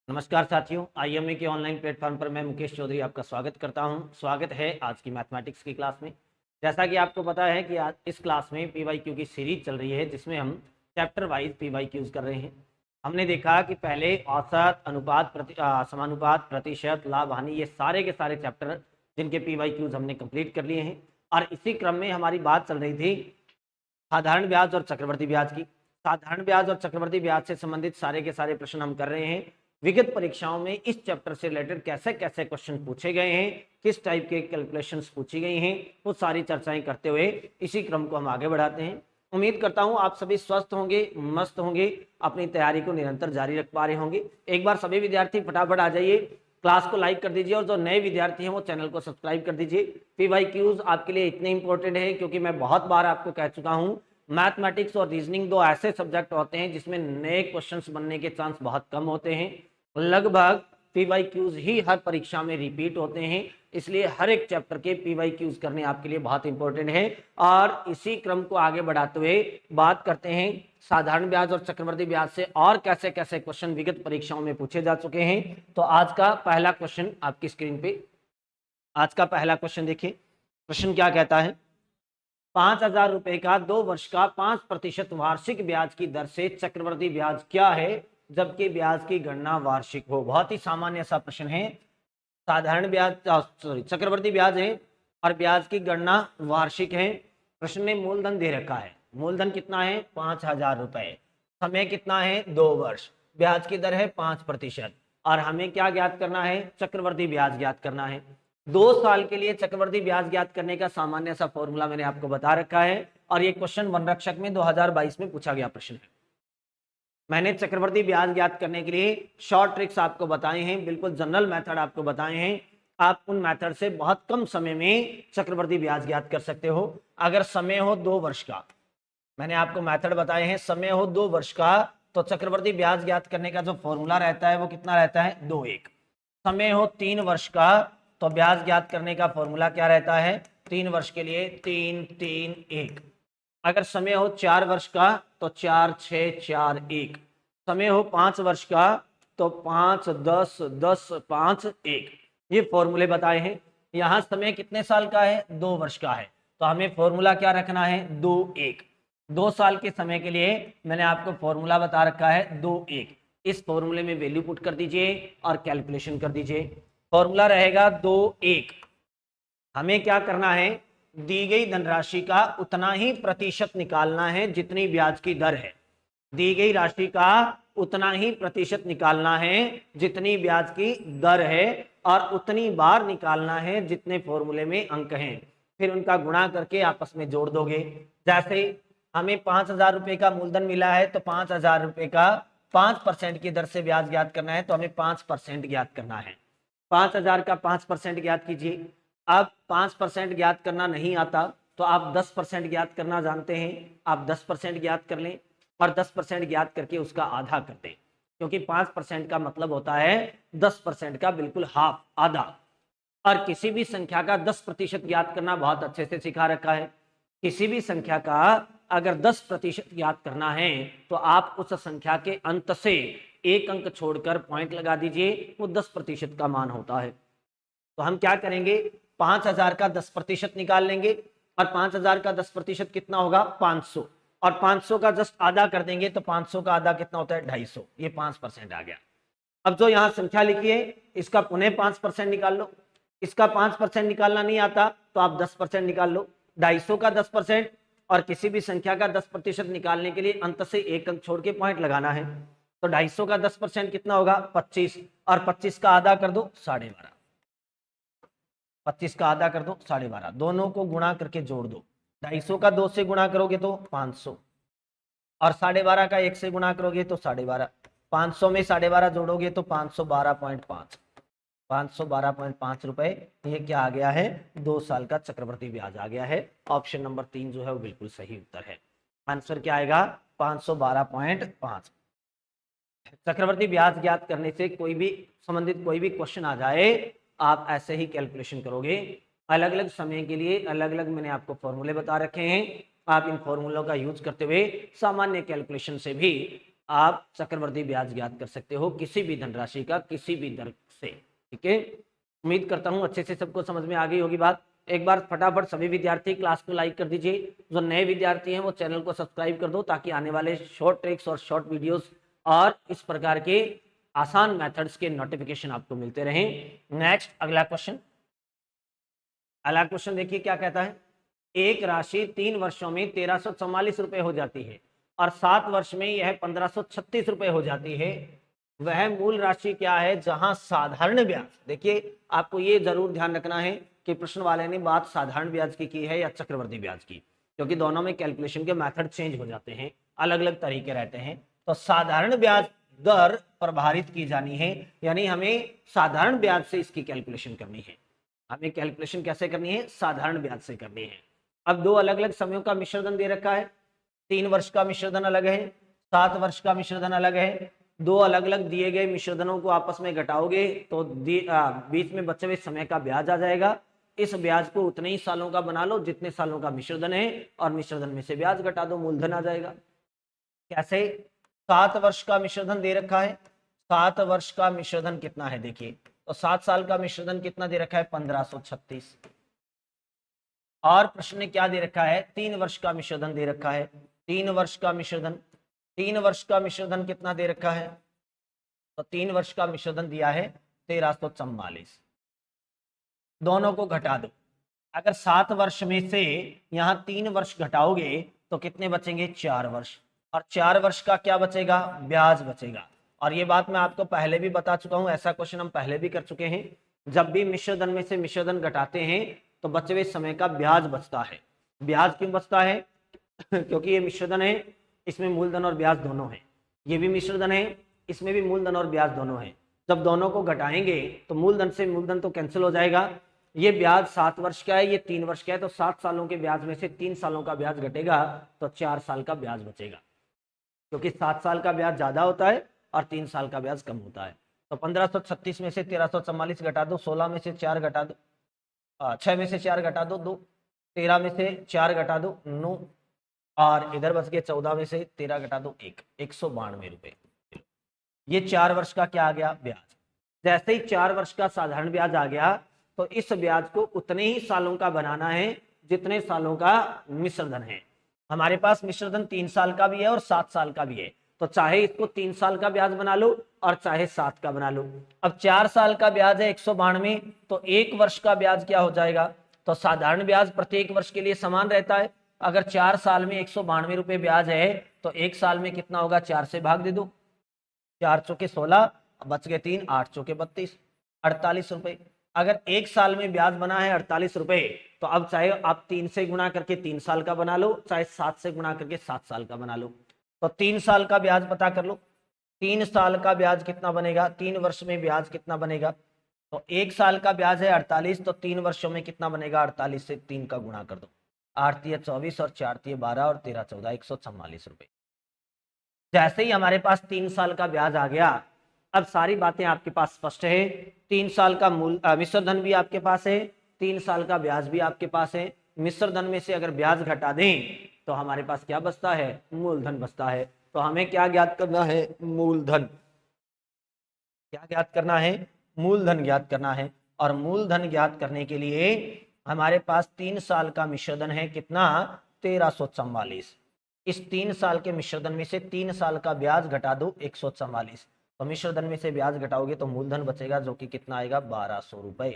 नमस्कार साथियों, आईएमए के ऑनलाइन प्लेटफॉर्म पर मैं मुकेश चौधरी आपका स्वागत करता हूं। स्वागत है आज की मैथमेटिक्स की क्लास में। जैसा कि आपको पता है कि आज इस क्लास में पीवाईक्यू की सीरीज चल रही है, जिसमें हम चैप्टर वाइज पीवाईक्यूज कर रहे हैं। हमने देखा कि पहले औसत, अनुपात, समानुपात, प्रतिशत, लाभ, हानि, ये सारे के सारे चैप्टर जिनके पीवाईक्यूज हमने कंप्लीट कर लिए हैं। और इसी क्रम में हमारी बात चल रही थी साधारण ब्याज और चक्रवर्ती ब्याज की। साधारण ब्याज और चक्रवर्ती ब्याज से संबंधित सारे के सारे प्रश्न हम कर रहे हैं। विगत परीक्षाओं में इस चैप्टर से रिलेटेड कैसे कैसे क्वेश्चन पूछे गए हैं, किस टाइप के कैलकुलेशंस पूछी गई हैं, वो सारी चर्चाएं करते हुए इसी क्रम को हम आगे बढ़ाते हैं। उम्मीद करता हूं आप सभी स्वस्थ होंगे, मस्त होंगे, अपनी तैयारी को निरंतर जारी रख पा रहे होंगे। एक बार सभी विद्यार्थी फटाफट आ जाइए, क्लास को लाइक कर दीजिए और जो नए विद्यार्थी हैं वो चैनल को सब्सक्राइब कर दीजिए। पीवाईक्यूज आपके लिए इतने इंपॉर्टेंट है क्योंकि मैं बहुत बार आपको कह चुका हूं, मैथमेटिक्स और रीजनिंग दो ऐसे सब्जेक्ट होते हैं जिसमें नए क्वेश्चंस बनने के चांस बहुत कम होते हैं। लगभग पीवाईक्यूज ही हर परीक्षा में रिपीट होते हैं, इसलिए हर एक चैप्टर के पीवाईक्यूज करने आपके लिए बहुत इंपॉर्टेंट है। और इसी क्रम को आगे बढ़ाते हुए बात करते हैं साधारण ब्याज और चक्रवर्ती ब्याज से और कैसे कैसे क्वेश्चन विगत परीक्षाओं में पूछे जा चुके हैं। तो आज का पहला क्वेश्चन आपकी स्क्रीन पे, आज का पहला क्वेश्चन देखिए। प्रश्न क्या कहता है, 5,000 रुपए का 2 वर्ष का 5% वार्षिक ब्याज की दर से चक्रवर्ती ब्याज क्या है जबकि ब्याज की गणना वार्षिक हो। बहुत ही सामान्य सा प्रश्न है। साधारण ब्याज, सॉरी, चक्रवर्ती ब्याज है और ब्याज की गणना वार्षिक है। प्रश्न में मूलधन दे रखा है। मूलधन कितना है? 5,000 रुपए। समय कितना है? 2 वर्ष। ब्याज की दर है 5% और हमें क्या ज्ञात करना है? चक्रवर्ती ब्याज ज्ञात करना है। 2 साल के लिए चक्रवर्ती ब्याज ज्ञात करने का सामान्य सा फॉर्मूला मैंने आपको बता रखा है और ये क्वेश्चन वनरक्षक में 2022 में पूछा गया प्रश्न है। मैंने चक्रवर्ती ब्याज ज्ञात करने के लिए शॉर्ट ट्रिक्स आपको बताए हैं, बिल्कुल जनरल मेथड आपको बताए हैं। आप उन मेथड से बहुत कम समय में चक्रवर्ती ब्याज ज्ञात कर सकते हो। अगर समय हो 2 वर्ष का, मैंने आपको मेथड बताए हैं, समय हो 2 वर्ष का, तो चक्रवर्ती ब्याज ज्ञात करने का जो फॉर्मूला रहता है वो कितना रहता है? 2-1। समय हो 3 वर्ष का, तो ब्याज ज्ञात करने का फॉर्मूला क्या रहता है? 3 वर्ष के लिए 3-3-1। अगर समय हो 4 वर्ष का तो 4-6-4-1। समय हो 5 वर्ष का तो 5-10-10-5-1। ये फॉर्मूले बताए हैं। यहां समय कितने साल का है? 2 वर्ष का है, तो हमें फॉर्मूला क्या रखना है? 2-1। 2 साल के समय के लिए मैंने आपको फॉर्मूला बता रखा है 2-1। इस फॉर्मूले में वैल्यू पुट कर दीजिए और कैलकुलेशन कर दीजिए। फॉर्मूला रहेगा 2-1। हमें क्या करना है? दी गई धनराशि का उतना ही प्रतिशत निकालना है जितनी ब्याज की दर है। दी गई राशि का उतना ही प्रतिशत निकालना है जितनी ब्याज की दर है और उतनी बार निकालना है जितने फॉर्मूले में अंक हैं। फिर उनका गुणा करके आपस में जोड़ दोगे। जैसे हमें 5,000 रुपए का मूलधन मिला है तो 5,000 रुपए का 5% की दर से ब्याज ज्ञात करना है, तो हमें 5% ज्ञात करना है। 5,000 का 5% ज्ञात कीजिए। अब 5% ज्ञात करना नहीं आता तो आप 10% ज्ञात करना जानते हैं, आप 10% ज्ञात कर लें और 10% ज्ञात करके उसका आधा कर दें, क्योंकि 5% का मतलब होता है 10% का बिल्कुल हाफ, आधा। और किसी भी संख्या का 10% ज्ञात करना बहुत अच्छे से सिखा रखा है। किसी भी संख्या का अगर 10% ज्ञात करना है तो आप उस संख्या के अंत से एक अंक छोड़कर पॉइंट लगा दीजिए, वो 10% का मान होता है। तो हम क्या करेंगे? 5,000 का 10% निकाल लेंगे और 5,000 का 10% कितना होगा? 500। और 500 का जस्ट आधा कर देंगे तो 500 का आधा कितना होता है? 250। ये 5% आ गया। अब जो यहाँ संख्या लिखी है इसका पुनः 5% निकाल लो। इसका 5% निकालना नहीं आता तो आप 10% निकाल लो। 250 का 10% और किसी भी संख्या का 10% निकालने के लिए अंत से एक अंक छोड़ के पॉइंट लगाना है। तो 250 का 10% कितना होगा? 25। और 25 का आधा कर दो 12.5। 25 का आधा कर दो 12.5। दोनों को गुणा करके जोड़ दो। 250 का 2 से गुणा करोगे तो 500 और 12.5 का 1 से गुणा करोगे तो 12.5। 500 में 12.5 जोड़ोगे तो 512.5। 512.5 रुपए। ये क्या आ गया है? 2 साल का चक्रवर्ती ब्याज आ गया है। ऑप्शन नंबर 3 जो है वो बिल्कुल सही उत्तर है। आंसर क्या आएगा? 512.5। चक्रवर्ती ब्याज ज्ञात करने से कोई भी संबंधित कोई भी क्वेश्चन आ जाए, आप ऐसे ही कैलकुलेशन करोगे। अलग अलग समय के लिए अलग अलग मैंने आपको फॉर्मूले बता रखे हैं। आप इन फॉर्मूलों का यूज करते हुए सामान्य कैलकुलेशन से भी आप चक्रवृद्धि ब्याज ज्ञात कर सकते हो किसी भी धनराशि का किसी भी दर से। ठीक है, उम्मीद करता हूं अच्छे से सबको समझ में आ गई होगी बात। एक बार फटाफट सभी विद्यार्थी क्लास को लाइक कर दीजिए, जो नए विद्यार्थी हैं वो चैनल को सब्सक्राइब कर दो, ताकि आने वाले शॉर्ट ट्रिक्स और शॉर्ट वीडियोस और इस प्रकार के आसान मेथड्स के नोटिफिकेशन आपको मिलते रहें। नेक्स्ट अगला क्वेश्चन, अगला क्वेश्चन देखिए क्या कहता है। एक राशि 3 वर्षों में 1344 रुपए हो जाती है और 7 वर्ष में यह 1536 रुपए हो जाती है। वह मूल राशि क्या है जहां साधारण ब्याज, देखिए आपको ये जरूर ध्यान रखना है कि प्रश्न वाले ने बात साधारण ब्याज की है या चक्रवृद्धि ब्याज की, क्योंकि दोनों में कैलकुलेशन के मेथड चेंज हो जाते हैं, अलग अलग तरीके रहते हैं। तो साधारण ब्याज दर प्रभावित की जानी है, यानी हमें साधारण ब्याज से इसकी कैलकुलेशन करनी है। हमें कैलकुलेशन कैसे करनी है, साधारण ब्याज से करनी है। अब दो अलग अलग समयों का मिश्रधन दे रखा है, 3 वर्ष का मिश्रधन अलग है, 7 वर्ष का मिश्रधन अलग है। दो अलग अलग दिए गए मिश्रधनों को आपस में घटाओगे तो बीच में बचे हुए समय का ब्याज आ जाएगा। इस ब्याज को उतने ही सालों का बना लो जितने सालों का मिश्रधन है और मिश्रधन में से ब्याज घटा दो, मूलधन आ जाएगा। कैसे, 7 वर्ष का मिश्रधन दे रखा है, 7 वर्ष का मिश्रधन कितना है देखिए, तो 7 साल का मिश्रधन कितना दे रखा है 1536। और प्रश्न ने क्या दे रखा है, 3 वर्ष का मिश्रधन दे रखा है, 3 वर्ष का मिश्रधन, 3 वर्ष का मिश्रधन कितना दे रखा है, तो 3 वर्ष का मिश्रधन दिया है 1344। दोनों को घटा दो, अगर 7 वर्ष में से यहां 3 वर्ष घटाओगे तो कितने बचेंगे, 4 वर्ष, और 4 वर्ष का क्या बचेगा, ब्याज बचेगा। और ये बात मैं आपको पहले भी बता चुका हूं, ऐसा क्वेश्चन हम पहले भी कर चुके हैं। जब भी मिश्रधन में से मिश्रधन घटाते हैं तो बचे हुए समय का ब्याज बचता है। ब्याज क्यों बचता है क्योंकि ये मिश्रधन है, इसमें मूलधन और ब्याज दोनों है। ये भी मिश्रधन है, इसमें भी मूलधन और ब्याज दोनों है। जब दोनों को घटाएंगे तो मूलधन से मूलधन तो कैंसिल हो जाएगा। ये ब्याज 7 वर्ष का है, ये 3 वर्ष का है, तो 7 सालों के ब्याज में से 3 सालों का ब्याज घटेगा तो 4 साल का ब्याज बचेगा, क्योंकि 7 साल का ब्याज ज्यादा होता है और 3 साल का ब्याज कम होता है। तो 1536 में से 1344 घटा दो, 16 में से 4 घटा दो, 6 में से 4 घटा दो 2, 13 में से 4 घटा दो 9, और इधर बच गए 14 में से 13 घटा दो 1, 192 रुपए। ये 4 वर्ष का क्या आ गया, ब्याज। जैसे ही 4 वर्ष का साधारण ब्याज आ गया तो इस ब्याज को उतने ही सालों का बनाना है जितने सालों का मिश्रधन है। हमारे पास मिश्रधन 3 साल का भी है और 7 साल का भी है, तो चाहे इसको 3 साल का ब्याज बना लो और चाहे 7 का बना लो। अब 4 साल का ब्याज है 192, तो 1 वर्ष का ब्याज क्या हो जाएगा, तो साधारण ब्याज प्रत्येक वर्ष के लिए समान रहता है। अगर 4 साल में 192 रुपए ब्याज है तो 1 साल में कितना होगा, 4 से भाग दे दो, 4 चौके 16, बच गए 3, 8 चौके 32, 48 रुपए। अगर 1 साल में ब्याज बना है 48 रुपए, तो अब चाहे आप 3 से गुणा करके 3 साल का बना लो, चाहे 7 से गुणा करके 7 साल का बना लो। तो 3 साल का ब्याज पता कर लो, 3 साल का ब्याज कितना बनेगा, 3 वर्ष में ब्याज कितना बनेगा, तो 1 साल का ब्याज है 48, तो 3 वर्षों में कितना बनेगा, 48 से 3 का गुणा कर दो, 8 तिया 24 और 4 तिया 12 और 13 14, 144 रुपए। जैसे ही हमारे पास 3 साल का ब्याज आ गया, अब सारी बातें आपके पास स्पष्ट है। 3 साल का मिश्रधन भी आपके पास है, 3 साल का ब्याज भी आपके पास है। मिश्रधन में से अगर ब्याज घटा दें तो हमारे पास क्या बचता है, मूलधन बचता है। तो हमें क्या ज्ञात करना है, मूलधन। क्या ज्ञात करना है, मूलधन ज्ञात करना है। और मूलधन ज्ञात करने के लिए हमारे पास 3 साल का मिश्रधन है, कितना, 1344। इस 3 साल के मिश्रधन में से 3 साल का ब्याज घटा दो 144, तो मिश्रधन में से ब्याज घटाओगे तो मूलधन बचेगा, जो कि कितना आएगा, 1200 रुपए।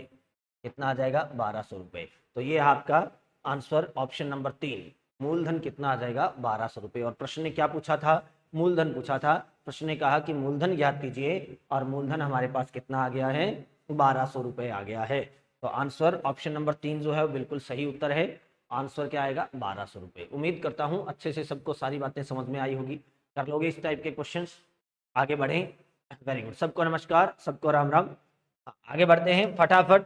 कितना आ जाएगा, 1200 रुपए। तो ये आपका आंसर ऑप्शन नंबर 3, मूलधन कितना आ जाएगा, 1200 रुपए। और प्रश्न ने क्या पूछा था, मूलधन पूछा था। प्रश्न ने कहा कि मूलधन ज्ञात कीजिए, और मूलधन हमारे पास कितना आ गया है, 1200 रुपए आ गया है। तो आंसर ऑप्शन नंबर 3 जो है वो बिल्कुल सही उत्तर है। आंसर क्या आएगा, 1200 रुपए। उम्मीद करता हूं अच्छे से सबको सारी बातें समझ में आई होगी। कर लोगे इस टाइप के क्वेश्चंस, आगे बढ़ें। वेरी गुड, सबको नमस्कार, सबको राम राम। आगे बढ़ते हैं फटाफट।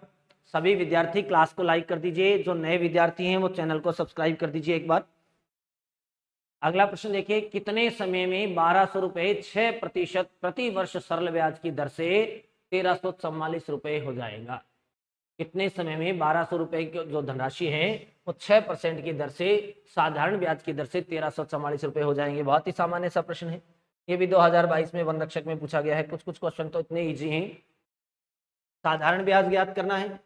सभी विद्यार्थी क्लास को लाइक कर दीजिए, जो नए विद्यार्थी हैं वो चैनल को सब्सक्राइब कर दीजिए एक बार। अगला प्रश्न देखिए, कितने समय में 1200 रुपए 6% प्रति वर्ष सरल ब्याज की दर से 1344 रुपए हो जाएगा। कितने समय में 1200 रुपए की जो धनराशि है वो 6% की दर से, साधारण ब्याज की दर से 1344 रुपए हो जाएंगे। बहुत ही सामान्य सा प्रश्न है। ये भी 2022 में वन रक्षक में पूछा गया है। कुछ कुछ क्वेश्चन तो इतने इजी हैं। साधारण ब्याज ज्ञात करना है।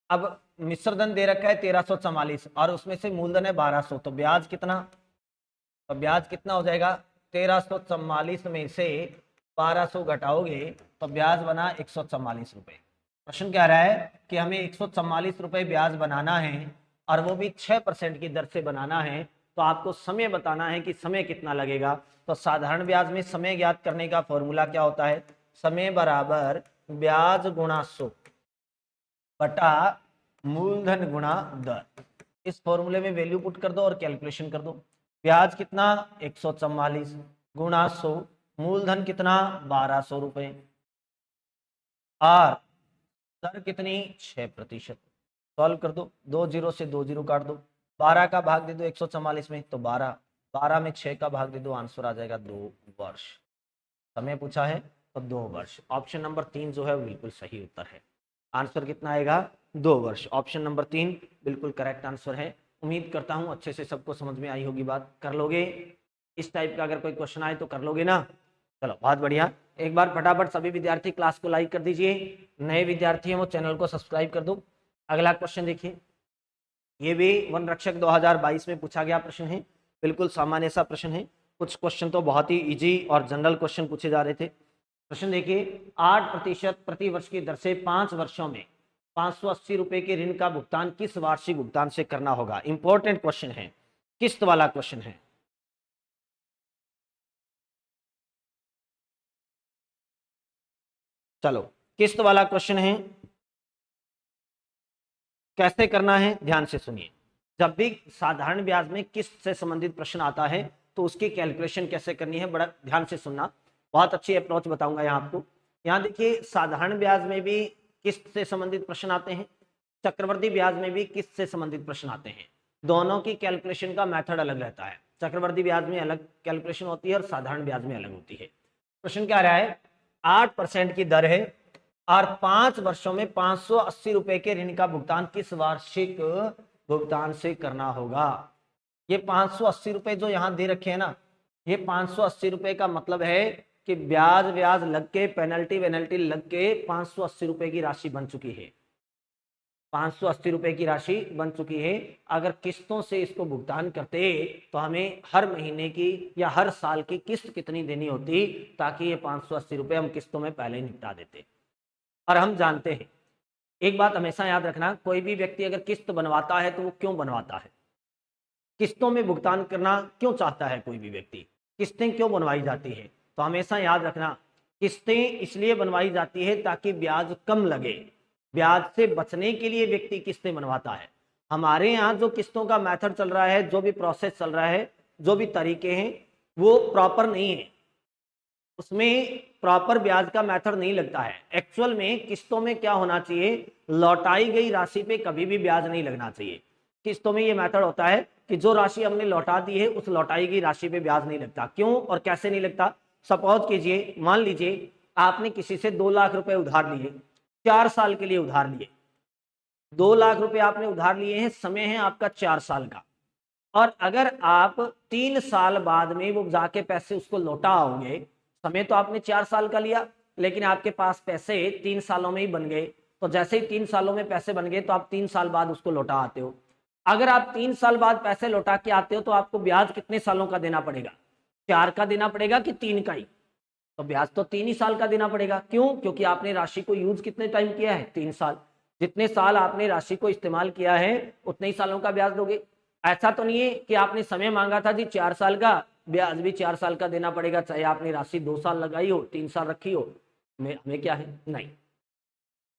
अब मिश्र धन दे रखा है 1344 और उसमें से मूलधन है 1200, तो ब्याज कितना, तो ब्याज कितना हो जाएगा, 1344 में से 1200 घटाओगे तो ब्याज बना 144 रुपए। प्रश्न कह रहा है कि हमें 144 रुपए ब्याज बनाना है और वो भी 6% की दर से बनाना है, तो आपको समय बताना है कि समय कितना लगेगा। तो साधारण ब्याज में समय ज्ञात करने का फॉर्मूला क्या होता है, समय बराबर ब्याज गुणा 100 बटा मूलधन गुणा दर। इस फॉर्मूले में वैल्यू पुट कर दो और कैलकुलेशन कर दो। ब्याज कितना 144 गुणा 100, मूलधन कितना 1200 रुपए और दर कितनी 6%। सॉल्व कर दो, 2 जीरो से 2 जीरो काट दो, 12 का भाग दे दो 144 में तो 12, 12 में 6 का भाग दे दो, आंसर आ जाएगा 2 वर्ष। समय पूछा है तो 2 वर्ष। ऑप्शन नंबर 3 जो है बिल्कुल सही उत्तर है। आंसर कितना आएगा 2 वर्ष। ऑप्शन नंबर 3 बिल्कुल करेक्ट आंसर है। उम्मीद करता हूं अच्छे से सबको समझ में आई होगी बात। कर लोगे इस टाइप का, अगर कोई क्वेश्चन आए तो कर लोगे ना। चलो बहुत बढ़िया। एक बार फटाफट सभी विद्यार्थी क्लास को लाइक कर दीजिए, नए विद्यार्थी हैं वो चैनल को सब्सक्राइब कर दो। अगला क्वेश्चन देखिए, ये भी वन रक्षक 2022 में पूछा गया प्रश्न है। बिल्कुल सामान्य सा प्रश्न है। कुछ क्वेश्चन तो बहुत ही इजी और जनरल क्वेश्चन पूछे जा रहे थे। प्रश्न देखिए, 8% प्रति वर्ष की दर से 5 वर्षों में 580 रुपए के ऋण का भुगतान किस वार्षिक भुगतान से करना होगा। इंपॉर्टेंट क्वेश्चन है, किस्त वाला क्वेश्चन है। चलो किस्त वाला क्वेश्चन है, कैसे करना है ध्यान से सुनिए। जब भी साधारण ब्याज में किस्त से संबंधित प्रश्न आता है तो उसकी कैलकुलेशन कैसे करनी है, बड़ा ध्यान से सुनना। बहुत अच्छी अप्रोच बताऊंगा यहाँ आपको। यहाँ देखिए, साधारण ब्याज में भी किस्त से संबंधित प्रश्न आते हैं, चक्रवर्ती ब्याज में भी किस्त से संबंधित प्रश्न आते हैं। दोनों की कैलकुलेशन का मेथड अलग रहता है। चक्रवर्ती ब्याज में अलग कैलकुलेशन होती है और साधारण ब्याज में अलग होती है। प्रश्न क्या रहा है, 8% की दर है और 5 वर्षों में 580 रुपए के ऋण का भुगतान किस वार्षिक भुगतान से करना होगा। ये 580 रुपए जो यहां दे रखे हैं ना, ये 580 रुपए का मतलब है कि ब्याज ब्याज लग के पेनल्टी वेनल्टी लग के 580 रुपए की राशि बन चुकी है। 580 रुपए की राशि बन चुकी है। अगर किस्तों से इसको भुगतान करते तो हमें हर महीने की या हर साल की किस्त कितनी देनी होती, ताकि ये 580 रुपए हम किस्तों में पहले ही निपटा देते। और हम जानते हैं, एक बात हमेशा याद रखना, कोई भी व्यक्ति अगर किस्त बनवाता है तो वो क्यों बनवाता है, किस्तों में भुगतान करना क्यों चाहता है कोई भी व्यक्ति, किस्तें क्यों बनवाई जाती है, तो हमेशा याद रखना किस्तें इसलिए बनवाई जाती है ताकि ब्याज कम लगे। ब्याज से बचने के लिए व्यक्ति किस्तें बनवाता है। हमारे यहाँ जो किस्तों का मेथड चल रहा है, जो भी प्रोसेस चल रहा है, जो भी तरीके हैं, वो प्रॉपर नहीं है। उसमें प्रॉपर ब्याज का मेथड नहीं लगता है। एक्चुअल में किस्तों में क्या होना चाहिए, लौटाई गई राशि पे कभी भी ब्याज नहीं लगना चाहिए। किस्तों में ये मेथड होता है कि जो राशि हमने लौटा दी है उस लौटाई गई राशि पे ब्याज नहीं लगता। क्यों और कैसे नहीं लगता, सपोज कीजिए, मान लीजिए आपने किसी से 2 लाख रुपए उधार लिए, 4 साल के लिए उधार लिए। 2 लाख रुपए आपने उधार लिए हैं, समय है आपका 4 साल का, और अगर आप 3 साल बाद में वो जाके पैसे उसको लौटा आओगे, समय तो आपने 4 साल का लिया लेकिन आपके पास पैसे 3 सालों में ही बन गए, तो जैसे ही 3 सालों में पैसे बन गए तो आप 3 साल बाद उसको लौटा आते हो। अगर आप 3 साल बाद पैसे लौटा के आते हो तो आपको ब्याज कितने सालों का देना पड़ेगा, 4 का देना पड़ेगा कि 3 का ही, तो ब्याज तो 3 ही साल का देना पड़ेगा। क्यों, क्योंकि आपने राशि को यूज कितने टाइम किया है, 3 साल। जितने साल आपने राशि को इस्तेमाल किया है उतने ही सालों का ब्याज दोगे। ऐसा तो नहीं है कि आपने समय मांगा था जी 4 साल का, ब्याज भी 4 साल का देना पड़ेगा, चाहे आपने राशि 2 साल लगाई हो 3 साल रखी हो, हमें क्या है, नहीं।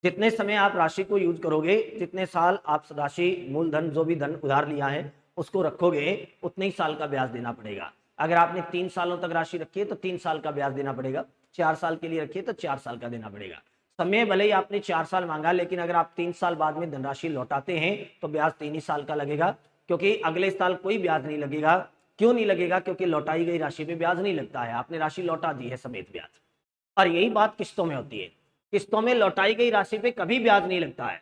जितने समय आप राशि को यूज करोगे, जितने साल आप राशि मूलधन जो भी धन उधार लिया है उसको रखोगे, उतने ही साल का ब्याज देना पड़ेगा। अगर आपने 3 सालों तक राशि रखी है तो 3 साल का ब्याज देना पड़ेगा, 4 साल के लिए रखी है तो 4 साल का देना पड़ेगा। समय भले ही आपने 4 साल मांगा, लेकिन अगर आप 3 साल बाद में धनराशि लौटाते हैं तो ब्याज 3 ही साल का लगेगा, क्योंकि अगले साल कोई ब्याज नहीं लगेगा। क्यों नहीं लगेगा, क्योंकि लौटाई गई राशि पे ब्याज नहीं लगता है, आपने राशि लौटा दी है समेत ब्याज। और यही बात किस्तों में होती है, किस्तों में लौटाई गई राशि पे कभी ब्याज नहीं लगता है।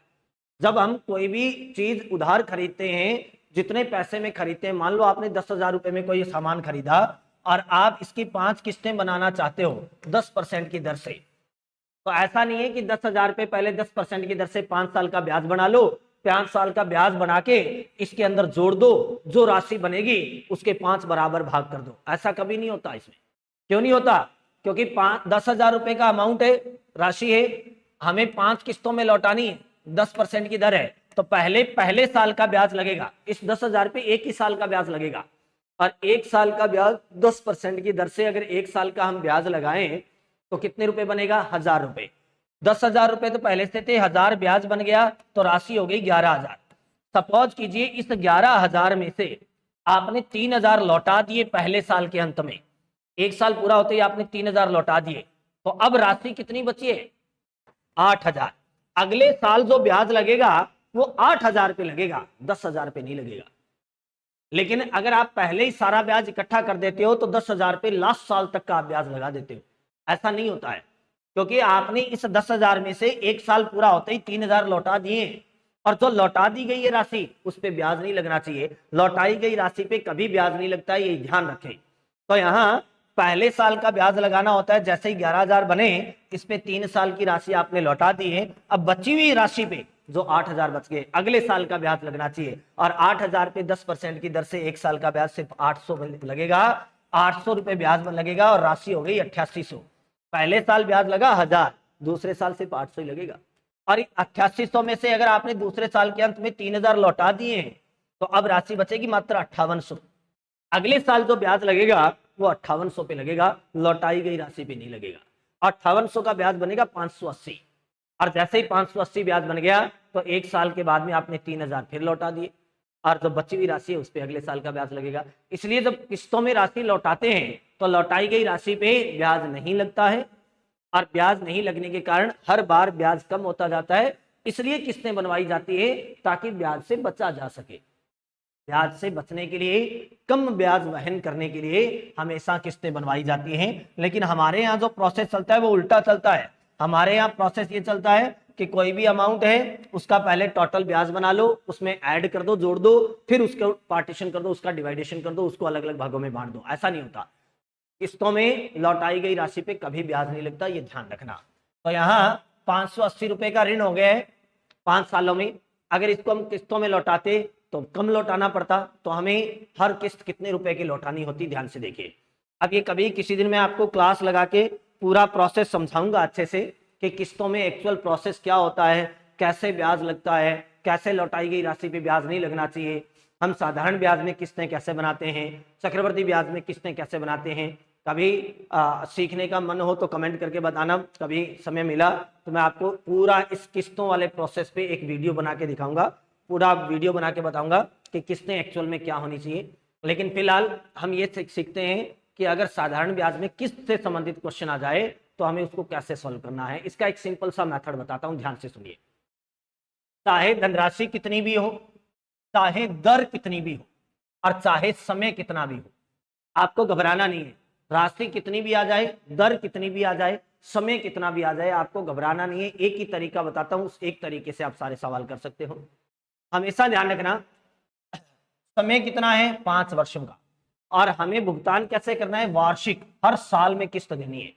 जब हम कोई भी चीज उधार खरीदते हैं, जितने पैसे में खरीदते हैं, मान लो आपने 10,000 रुपए में कोई सामान खरीदा और आप इसकी 5 किस्तें बनाना चाहते हो 10% की दर से, तो ऐसा नहीं है कि 10,000 पे पहले 10% की दर से 5 साल का ब्याज बना लो, 5 साल का ब्याज बना के इसके अंदर जोड़ दो, जो राशि बनेगी उसके 5 बराबर भाग कर दो। ऐसा कभी नहीं होता इसमें। क्यों नहीं होता? क्योंकि 10,000 रुपए का अमाउंट है, राशि है, हमें 5 किस्तों में लौटानी है, 10% की दर है, तो पहले साल का ब्याज लगेगा, इस 10,000 पे एक ही साल का ब्याज लगेगा, और एक साल का ब्याज 10% की दर से अगर एक साल का हम ब्याज लगाएं तो कितने रुपए बनेगा? 1,000 रुपए। 10,000 रुपए तो पहले से थे, 1,000 ब्याज बन गया तो राशि हो गई 11,000। सपोज कीजिए इस 11,000 में से आपने 3,000 लौटा दिए पहले साल के अंत में, एक साल पूरा होते ही आपने 3,000 लौटा दिए, तो अब राशि कितनी बची है? 8,000। अगले साल जो ब्याज लगेगा वो 8,000 पे लगेगा, 10,000 पे नहीं लगेगा। लेकिन अगर आप पहले ही सारा ब्याज इकट्ठा कर देते हो तो 10,000 पे लास्ट साल तक का आप ब्याज लगा देते हो। ऐसा नहीं होता है, क्योंकि आपने इस 10,000 में से एक साल पूरा होते ही 3,000 लौटा दिए, और जो लौटा दी गई है राशि उस पर ब्याज नहीं लगना चाहिए। लौटाई गई राशि पे कभी ब्याज नहीं लगता है, ये ध्यान रखें। तो यहाँ पहले साल का ब्याज लगाना होता है, जैसे ही 11,000 बने इस पे 3 साल की राशि आपने लौटा दी है, अब बची हुई राशि पे जो 8,000 बच गए अगले साल का ब्याज लगना चाहिए, और 8,000 पे 10% की दर से एक साल का ब्याज सिर्फ 800 लगेगा, 800 रुपए ब्याज लगेगा, और राशि हो गई 8800। पहले साल ब्याज लगा 1,000, दूसरे साल सिर्फ 800 ही लगेगा, और 8800 में से अगर आपने दूसरे साल के अंत में 3,000 लौटा दिए तो अब राशि बचेगी मात्र 5800। अगले साल जो ब्याज लगेगा वो 5800 पे लगेगा, लौटाई गई राशि पे नहीं लगेगा। 5800 का ब्याज बनेगा 580, और जैसे ही 580 ब्याज बन गया तो एक साल के बाद में आपने 3,000 फिर लौटा दिए, और जो बची हुई राशि है उस पर अगले साल का ब्याज लगेगा। इसलिए जब किस्तों में राशि लौटाते हैं तो लौटाई गई राशि पे ब्याज नहीं लगता है, और ब्याज नहीं लगने के कारण हर बार ब्याज कम होता जाता है। इसलिए किस्तें बनवाई जाती है ताकि ब्याज से बचा जा सके। ब्याज से बचने के लिए, कम ब्याज वहन करने के लिए हमेशा किस्तें बनवाई जाती हैं। लेकिन हमारे यहाँ जो प्रोसेस चलता है वो उल्टा चलता है। हमारे यहाँ प्रोसेस ये चलता है कि कोई भी अमाउंट है उसका पहले टोटल ब्याज बना लो, उसमें ऐड कर दो, जोड़ दो, फिर उसको पार्टीशन कर दो, उसका डिवाइडेशन कर दो, उसको अलग अलग भागों में बांट दो। ऐसा नहीं होता। किस्तों में लौटाई गई राशि पे कभी ब्याज नहीं लगता, ये ध्यान रखना। तो यहाँ 580 रुपए का ऋण हो गया है 5 सालों में। अगर इसको हम किस्तों में लौटाते तो कम लौटाना पड़ता, तो हमें हर किस्त कितने रुपए की लौटानी होती, ध्यान से देखिए। अब ये कभी किसी दिन मैं आपको क्लास लगा के पूरा प्रोसेस समझाऊंगा अच्छे से कि किस्तों में एक्चुअल प्रोसेस क्या होता है, कैसे ब्याज लगता है, कैसे लौटाई गई राशि पे ब्याज नहीं लगना चाहिए, हम साधारण ब्याज में किस्तें कैसे बनाते हैं, चक्रवर्ती ब्याज में किस्तें कैसे बनाते हैं। कभी सीखने का मन हो तो कमेंट करके बताना, कभी समय मिला तो मैं आपको पूरा इस किस्तों वाले प्रोसेस पे एक वीडियो बना के दिखाऊंगा, पूरा वीडियो बना के बताऊंगा कि किस्तें एक्चुअल में क्या होनी चाहिए। लेकिन फिलहाल हम ये सीखते हैं कि अगर साधारण ब्याज में किस्त से संबंधित क्वेश्चन आ जाए तो हमें उसको कैसे सॉल्व करना है। इसका एक सिंपल सा मेथड बताता हूं, ध्यान से सुनिए। चाहे धनराशि कितनी भी हो, चाहे दर कितनी भी हो, और चाहे समय कितना भी हो, आपको घबराना नहीं है। राशि कितनी भी आ जाए, दर कितनी भी आ जाए, समय कितना भी आ जाए, आपको घबराना नहीं है। एक ही तरीका बताता हूं, उस एक तरीके से आप सारे सवाल कर सकते हो। हमेशा ध्यान रखना, समय कितना है? 5 वर्षों का, और हमें भुगतान कैसे करना है? वार्षिक, हर साल में किस्त देनी है।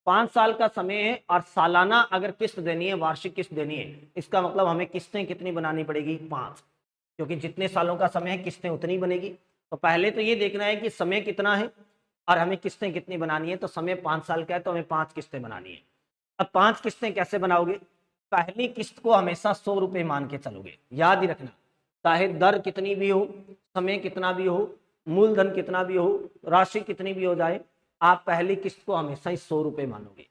5 साल का समय है और सालाना अगर किस्त देनी है, वार्षिक किस्त देनी है, इसका मतलब हमें किस्तें कितनी बनानी पड़ेगी? 5, क्योंकि जितने सालों का समय है किस्तें उतनी बनेगी। तो पहले तो ये देखना है कि समय कितना है और हमें किस्तें कितनी बनानी है। तो समय 5 साल का है तो हमें 5 किस्तें बनानी है। अब 5 किस्तें कैसे बनाओगे? पहली किस्त को हमेशा 100 रुपए मान के चलोगे, याद ही रखना। चाहे दर कितनी भी हो, समय कितना भी हो, मूलधन कितना भी हो, राशि कितनी भी हो जाए, आप पहली किस्त को हमेशा ही 100 रुपए मानोगे।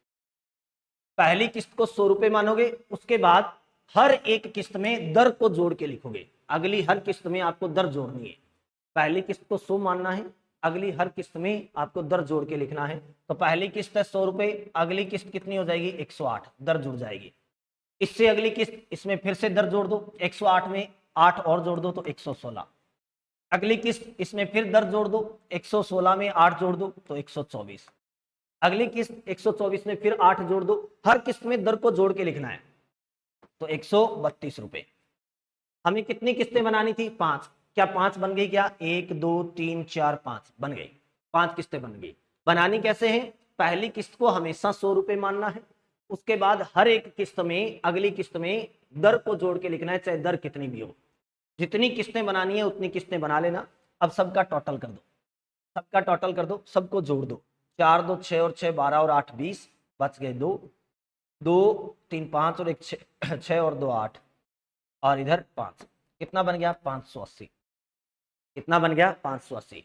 पहली किस्त को 100 रुपए मानोगे, उसके बाद हर एक किस्त में दर को जोड़ के लिखोगे। अगली हर किस्त में आपको दर जोड़नी है। पहली किस्त को 100 मानना है, अगली हर किस्त में आपको दर जोड़ के लिखना है। तो पहली किस्त है 100 रुपए, अगली किस्त कितनी हो जाएगी? 108, दर जुड़ जाएगी। इससे अगली किस्त, इसमें फिर से दर जोड़ दो, 108 में 8 और जोड़ दो तो 116। अगली किस्त, इसमें फिर दर जोड़ दो, 116 में 8 जोड़ दो तो 124। अगली किस्त 124 में फिर 8 जोड़ दो, हर किस्त में दर को जोड़ के लिखना है, तो 132 रुपए। हमें कितनी किस्तें बनानी थी? 5। क्या 5 बन गई? क्या 1 2 3 4 5 बन गई। 5 किस्तें बन गई। बनानी कैसे है, पहली किस्त को हमेशा 100 रुपए मानना है, उसके बाद हर एक किस्त में अगली किस्त में दर को जोड़ के लिखना है, चाहे दर कितनी भी हो। जितनी किस्तें बनानी है उतनी किस्तें बना लेना। अब सबका टोटल कर दो, सबका टोटल कर दो, सबको जोड़ दो। 4 2 6 और 6 12 और 8 20, बच गए 2 2 3 5 और 1 6 और 2 8 और इधर 5। कितना बन गया 580। कितना बन गया 580।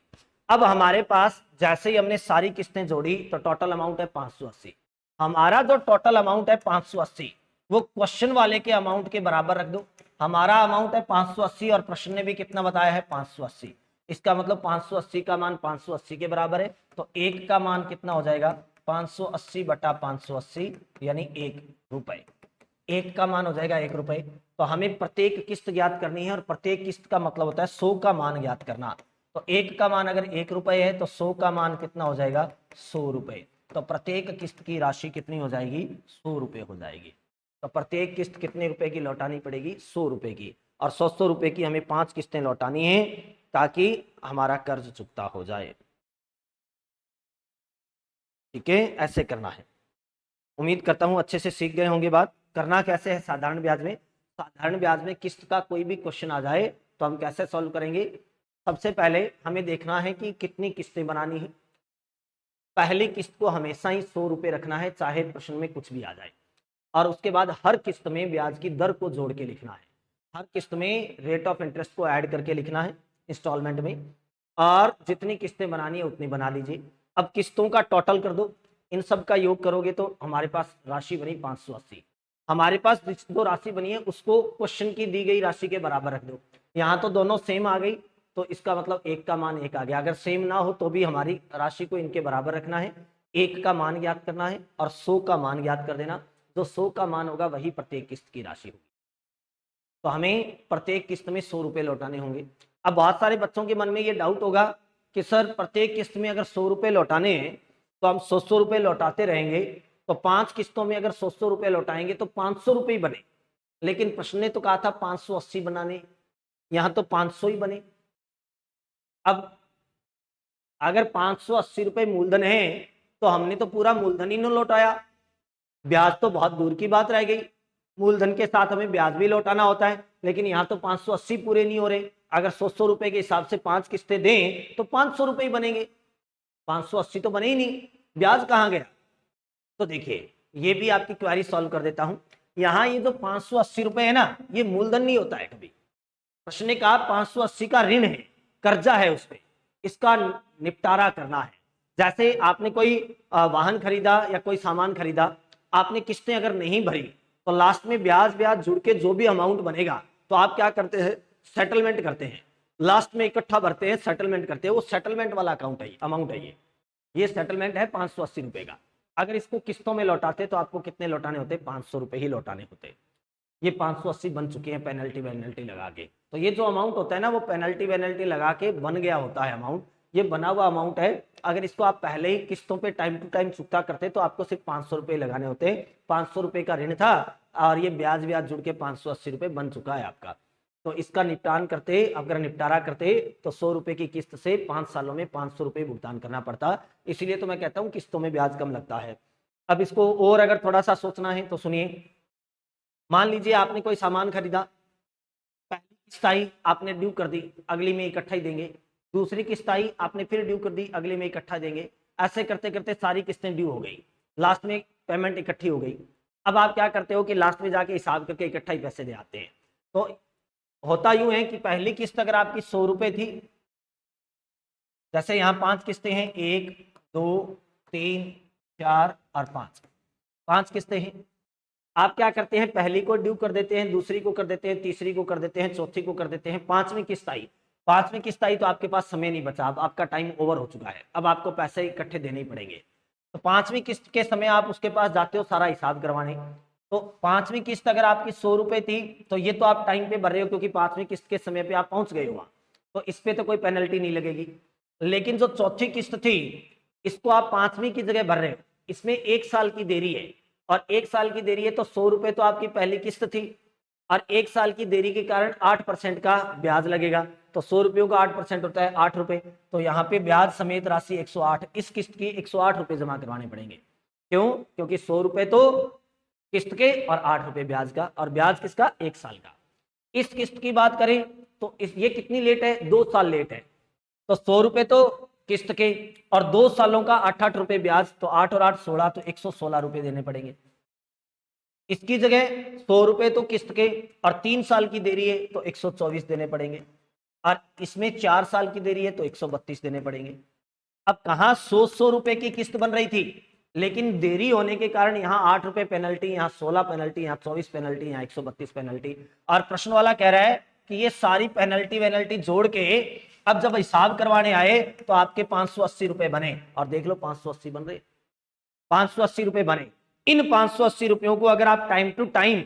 अब हमारे पास जैसे ही हमने सारी किस्तें जोड़ी तो टोटल अमाउंट है 580। हमारा जो टोटल अमाउंट है 580 वो क्वेश्चन वाले के अमाउंट के बराबर रख दो। हमारा अमाउंट है 580 और प्रश्न ने भी कितना बताया है 580। इसका मतलब 580 का मान 580 के बराबर है, तो 1 का मान कितना हो जाएगा 580 बटा 580 यानी 1 रुपए। 1 का मान हो जाएगा 1 रुपए। तो हमें प्रत्येक किस्त ज्ञात करनी है और प्रत्येक किस्त का मतलब होता है 100 का मान ज्ञात करना। तो 1 का मान अगर 1 रुपए है तो 100 का मान कितना हो जाएगा 100 रुपए। तो प्रत्येक किस्त की राशि कितनी हो जाएगी 100 रुपए हो जाएगी। तो प्रत्येक किस्त कितने रुपए की लौटानी पड़ेगी 100 रुपए की, और 100 रुपए की हमें 5 किस्तें लौटानी है ताकि हमारा कर्ज चुकता हो जाए। ठीक है, ऐसे करना है। उम्मीद करता हूं अच्छे से सीख गए होंगे। बात करना कैसे है, साधारण ब्याज में, साधारण ब्याज में किस्त का कोई भी क्वेश्चन आ जाए तो हम कैसे सॉल्व करेंगे। सबसे पहले हमें देखना है कि कितनी किस्तें बनानी है। पहली किस्त को हमेशा ही 100 रुपए रखना है, चाहे प्रश्न में कुछ भी आ जाए, और उसके बाद हर किस्त में ब्याज की दर को जोड़ के लिखना है। हर किस्त में रेट ऑफ इंटरेस्ट को ऐड करके लिखना है इंस्टॉलमेंट में, और जितनी किस्तें बनानी है उतनी बना लीजिए। अब किस्तों का टोटल कर दो, इन सब का योग करोगे तो हमारे पास राशि बनी 580। हमारे पास जो राशि बनी है उसको क्वेश्चन की दी गई राशि के बराबर रख दो। यहाँ तो दोनों सेम आ गई, तो इसका मतलब 1 का मान 1 आ गया। अगर सेम ना हो तो भी हमारी राशि को इनके बराबर रखना है, 1 का मान ज्ञात करना है और 100 का मान ज्ञात कर देना। जो 100 का मान होगा वही प्रत्येक किस्त की राशि होगी। तो हमें प्रत्येक किस्त में 100 रुपए लौटाने होंगे। अब बहुत सारे बच्चों के मन में ये डाउट होगा कि सर प्रत्येक किस्त में अगर 100 रुपए लौटाने हैं तो हम 100 रुपए लौटाते रहेंगे, तो 5 किस्तों में अगर 100 रुपए लौटाएंगे तो 500 रुपए ही बने। लेकिन प्रश्न ने तो कहा था 580 बनाने, यहां तो 500 ही बने। अब अगर 580 रुपए मूलधन है तो हमने तो पूरा मूलधन ही न लौटाया, ब्याज तो बहुत दूर की बात रह गई। मूलधन के साथ हमें ब्याज भी लौटाना होता है, लेकिन यहाँ तो 580 पूरे नहीं हो रहे। अगर 100 रुपए के हिसाब से 5 किस्तें दें तो 500 रुपए ही बनेंगे, 580 तो बने ही नहीं, ब्याज कहाँ गया। तो देखिए ये भी आपकी क्वेरी सॉल्व कर देता हूं। यहाँ ये जो 580 रुपए है ना, ये मूलधन नहीं होता है कभी। प्रश्न ने कहा 580 का ऋण है, कर्जा है उस पर, इसका निपटारा करना है। जैसे आपने कोई वाहन खरीदा या कोई सामान खरीदा, आपने किस्तें अगर नहीं भरी तो लास्ट में ब्याज ब्याज जुड़ के जो भी अमाउंट बनेगा तो आप क्या करते हैं, सेटलमेंट करते हैं। लास्ट में इकट्ठा भरते हैं, सेटलमेंट करते हैं। वो सेटलमेंट वाला अकाउंट है, अमाउंट है ये सेटलमेंट है 580 रुपए का। अगर इसको किस्तों में लौटाते तो आपको कितने लौटाने होते, 500 रुपए ही लौटाने होते। ये 580 बन चुके हैं पेनल्टी वेनल्टी लगा के। तो ये जो अमाउंट होता है ना, वो पेनल्टी वेनल्टी लगा के बन गया होता है अमाउंट। ये बना हुआ अमाउंट है। अगर इसको आप पहले ही किस्तों पे टाइम टू टाइम चुकता करते तो आपको सिर्फ 500 रुपए लगाने होते। 500 रुपए का ऋण था और ये ब्याज ब्याज जुड़ के 580 रुपए बन चुका है आपका। तो इसका निपटान करते, अगर निपटारा करते तो 100 रुपए की किस्त से 5 सालों में 500 रुपए भुगतान करना पड़ता। इसीलिए तो मैं कहता हूँ किस्तों में ब्याज कम लगता है। अब इसको और अगर थोड़ा सा सोचना है तो सुनिए। मान लीजिए आपने कोई सामान खरीदा, पहली किस्त आई आपने ड्यू कर दी, अगली में इकट्ठा ही देंगे। दूसरी किस्त आई आपने फिर ड्यू कर दी, अगले में इकट्ठा देंगे। ऐसे करते करते सारी किस्तें ड्यू हो गई, लास्ट में पेमेंट इकट्ठी हो गई। अब आप क्या करते हो कि लास्ट में जाके हिसाब करके इकट्ठा ही पैसे दे आते हैं। तो होता यूं है कि पहली किस्त अगर आपकी 100 रुपए थी, जैसे यहाँ 5 किस्तें हैं, 1 2 3 4 और 5 किस्तें हैं। आप क्या करते हैं, पहली को ड्यू कर देते हैं, दूसरी को कर देते हैं, तीसरी को कर देते हैं, चौथी को कर देते हैं। पांचवी किस्त आई तो आपके पास समय नहीं बचा, अब आपका टाइम ओवर हो चुका है, अब आपको पैसे इकट्ठे देने ही पड़ेंगे। तो पांचवी किस्त के समय आप उसके पास जाते हो सारा हिसाब करवाने। तो पांचवी किस्त अगर आपकी 100 रुपए थी तो ये तो आप टाइम पे भर रहे हो क्योंकि पांचवी किस्त के समय पे आप पहुंच गए हो वहां, तो इस पे तो कोई पेनल्टी नहीं लगेगी। लेकिन जो चौथी किस्त थी इसको आप पांचवी की जगह भर रहे हो, इसमें 1 साल की देरी है, और 1 साल की देरी है तो 100 रुपए तो आपकी पहली किस्त थी, और 1 साल की देरी के कारण 8% का ब्याज लगेगा। तो तो 100 रुपयों का 8% होता है 8 रुपए। तो यहाँ पे ब्याज समेत राशि 108, इस किस्त की 108 रुपए जमा करवाने पड़ेंगे। क्यों? क्योंकि 100 रुपए तो किस्त के और 8 रुपए ब्याज का, और ब्याज किसका? 1 साल का। इस किस्त की बात करें तो ये कितनी लेट है? 2 साल लेट है। तो 100 रुपए तो किस्त के और 2 सालों का 8-8 रुपए ब्याज, तो 8 और 8 16, तो 116 रुपए देने पड़ेंगे। इसकी जगह 100 रुपए तो किस्त के और 3 साल की देरी है तो 124 देने पड़ेंगे, और इसमें 4 साल की देरी है तो 132 देने पड़ेंगे। अब कहां 100 रुपए की किस्त बन रही थी, लेकिन देरी होने के कारण यहाँ 8 रुपए पेनल्टी, यहाँ 16 पेनल्टी, यहाँ 24 पेनल्टी, यहाँ 132 पेनल्टी। और प्रश्न वाला कह रहा है कि ये सारी पेनल्टी वेनल्टी जोड़ के अब जब हिसाब करवाने आए तो आपके 580 रुपए बने, और देख लो 580 बन रहे, 580 रुपए बने। इन 580 रुपयों को अगर आप टाइम टू टाइम,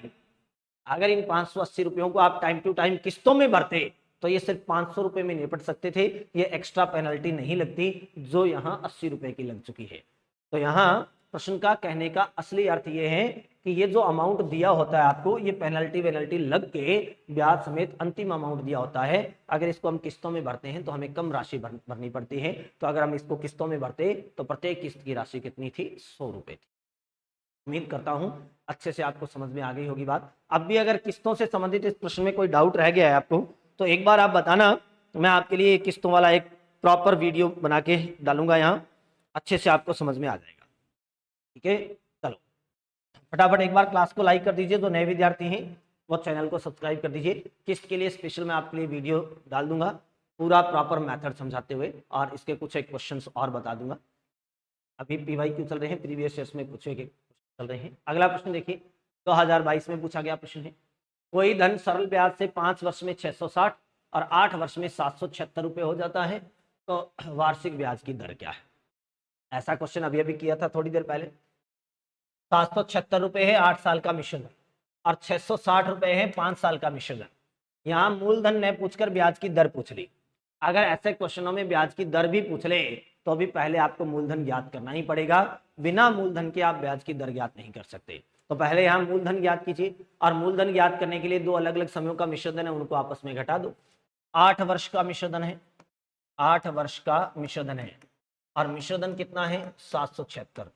अगर इन 580 रुपयों को आप टाइम टू टाइम किस्तों में भरते तो ये सिर्फ 500 रुपए में निपट सकते थे, ये एक्स्ट्रा पेनल्टी नहीं लगती जो यहाँ 80 रुपए की लग चुकी है। तो यहाँ प्रश्न का कहने का असली अर्थ ये है कि ये जो अमाउंट दिया होता है आपको, ये पेनल्टी वेनल्टी लग के ब्याज समेत अंतिम अमाउंट दिया होता है। अगर इसको हम किस्तों में भरते हैं तो हमें कम राशि भरनी पड़ती है। तो अगर हम इसको किस्तों में भरते तो प्रत्येक किस्त की राशि कितनी थी? 100 रुपए थी। उम्मीद करता हूं अच्छे से आपको समझ में आ गई होगी बात। अब भी अगर किस्तों से संबंधित इस प्रश्न में कोई डाउट रह गया है आपको तो एक बार आप बताना, मैं आपके लिए किस्तों वाला एक प्रॉपर वीडियो बना के डालूंगा, यहाँ अच्छे से आपको समझ में आ जाएगा। ठीक है, चलो फटाफट एक बार क्लास को लाइक कर दीजिए, जो नए विद्यार्थी हैं वो चैनल को सब्सक्राइब कर दीजिए। किस्त के लिए स्पेशल मैं आपके लिए वीडियो डाल दूंगा पूरा प्रॉपर मेथड समझाते हुए, और इसके कुछ एक क्वेश्चन और बता दूंगा। अभी PYQ चल रहे हैं, प्रीवियस ईयर्स में पूछे गए चल रहे हैं। अगला प्रश्न देखिए, 2022 में पूछा गया प्रश्न है, कोई धन सरल ब्याज से 5 वर्ष में 660 और 8 वर्ष में 776 रुपए हो जाता है, तो वार्षिक ब्याज की दर क्या है? ऐसा क्वेश्चन अभी अभी किया था थोड़ी देर पहले। 776 रुपए है 8 साल का मिश्र धन, और 660 रुपए है 5 साल का मिश्र धन। यहाँ मूलधन ने पूछकर ब्याज की दर पूछ ली। अगर ऐसे क्वेश्चनों में ब्याज की दर भी पूछ ले तो अभी पहले आपको मूलधन ज्ञात करना ही पड़ेगा, बिना मूलधन के आप ब्याज की दर ज्ञात नहीं कर सकते। तो पहले यहाँ मूलधन ज्ञात कीजिए, और मूलधन ज्ञात करने के लिए 2 अलग अलग समयों का मिश्र धन है, उनको आपस में घटा दो। 8 वर्ष का मिश्र धन है, 8 वर्ष का मिश्र धन है, और मिश्र धन कितना है? 776।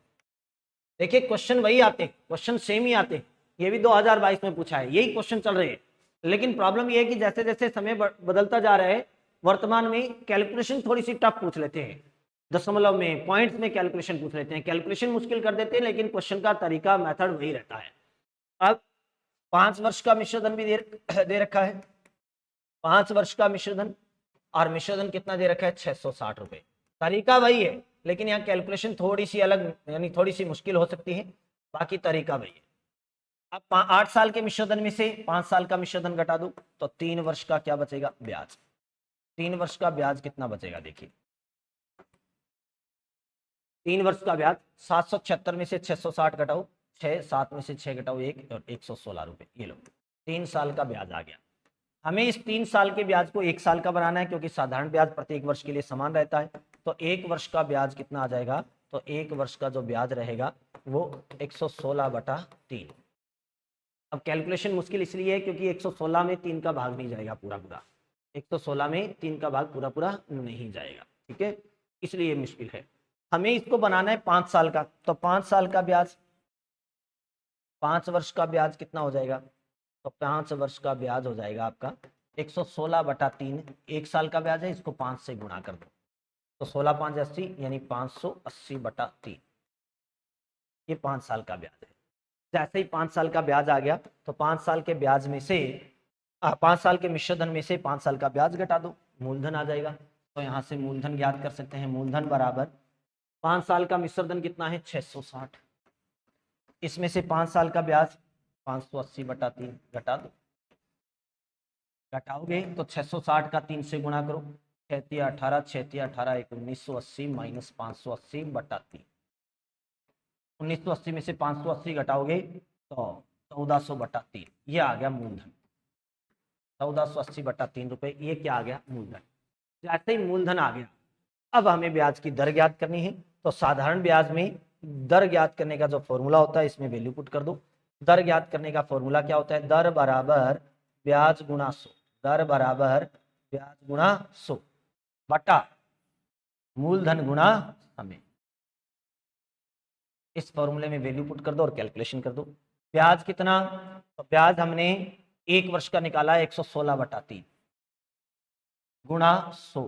देखिए क्वेश्चन वही आते, क्वेश्चन सेम ही आते, ये भी 2022 में पूछा है, यही क्वेश्चन चल रहे हैं। लेकिन प्रॉब्लम ये है कि जैसे जैसे समय बदलता जा रहा है, वर्तमान में कैलकुलेशन थोड़ी सी टफ पूछ लेते हैं, दशमलव में, पॉइंट्स में कैलकुलेशन पूछ लेते हैं, कैलकुलेशन मुश्किल कर देते हैं, लेकिन क्वेश्चन का तरीका मेथड वही रहता है। अब 5 वर्ष का मिश्र धन भी दे रखा है, 5 वर्ष का मिश्र धन, और मिश्र धन कितना दे रखा है? 660 रुपए। तरीका वही है, लेकिन यहाँ कैलकुलेशन थोड़ी सी अलग, यानी थोड़ी सी मुश्किल हो सकती है, बाकी तरीका वही है। अब 8 साल के मिश्र धन में से 5 साल का मिश्र धन घटा दो तो 3 वर्ष का क्या बचेगा? ब्याज। 3 वर्ष का ब्याज कितना बचेगा? देखिए 3 वर्ष का ब्याज 776 में से 660 घटाओ 6, 7 में से 6 घटाओ 1, और 116 रुपए। ये लो 3 साल का ब्याज आ गया। हमें इस 3 साल के ब्याज को 1 साल का बनाना है, क्योंकि साधारण ब्याज प्रत्येक वर्ष के लिए समान रहता है। तो 1 वर्ष का ब्याज कितना आ जाएगा? तो 1 वर्ष का जो ब्याज रहेगा वो 116/3। अब कैलकुलेशन मुश्किल इसलिए है क्योंकि 116 में 3 का भाग नहीं जाएगा पूरा पूरा, 116 में 3 का भाग पूरा पूरा नहीं जाएगा। ठीक है, इसलिए मुश्किल है। हमें इसको बनाना है 5 साल का, तो 5 साल का ब्याज, 5 वर्ष का ब्याज कितना हो जाएगा? तो 5 वर्ष का ब्याज हो जाएगा आपका 116/3। 1 साल का ब्याज है, इसको 5 से गुणा कर दो तो 16 5 80, यानी 580/3। ये 5 साल का ब्याज है। जैसे ही 5 साल का ब्याज आ गया तो 5 साल के ब्याज में से 5 साल के मिश्र धन में से 5 साल का ब्याज घटा दो, मूलधन आ जाएगा। तो यहाँ से मूलधन ज्ञात कर सकते हैं। मूलधन बराबर 5 साल का मिश्र धन कितना है? 660, इसमें से 5 साल का ब्याज 580/3 घटा दो। घटाओगे तो 660 का 3 से गुणा करो, 6 18, 6 18 1980 माइनस 580/3। 1980 में से 580 घटाओगे तो 1400/3। ये आ गया मूलधन, 1480/3 रुपए। ये क्या आ गया? मूलधन। जैसे ही मूलधन आ गया, अब हमें ब्याज की दर ज्ञात करनी है। तो साधारण ब्याज में दर ज्ञात करने का जो फॉर्मूला होता है, इसमें वैल्यू पुट कर दो। दर ज्ञात करने का फॉर्मूला क्या होता है? दर बराबर ब्याज गुणा 100। दर बराबर ब्याज गुणा 100 बटा मूलधन गुणा समय। इस फॉर्मूले में वैल्यू पुट कर दो और कैलकुलेशन कर दो। ब्याज कितना, तो ब्याज हमने 1 वर्ष का निकाला 116 बटा 3 गुणा 100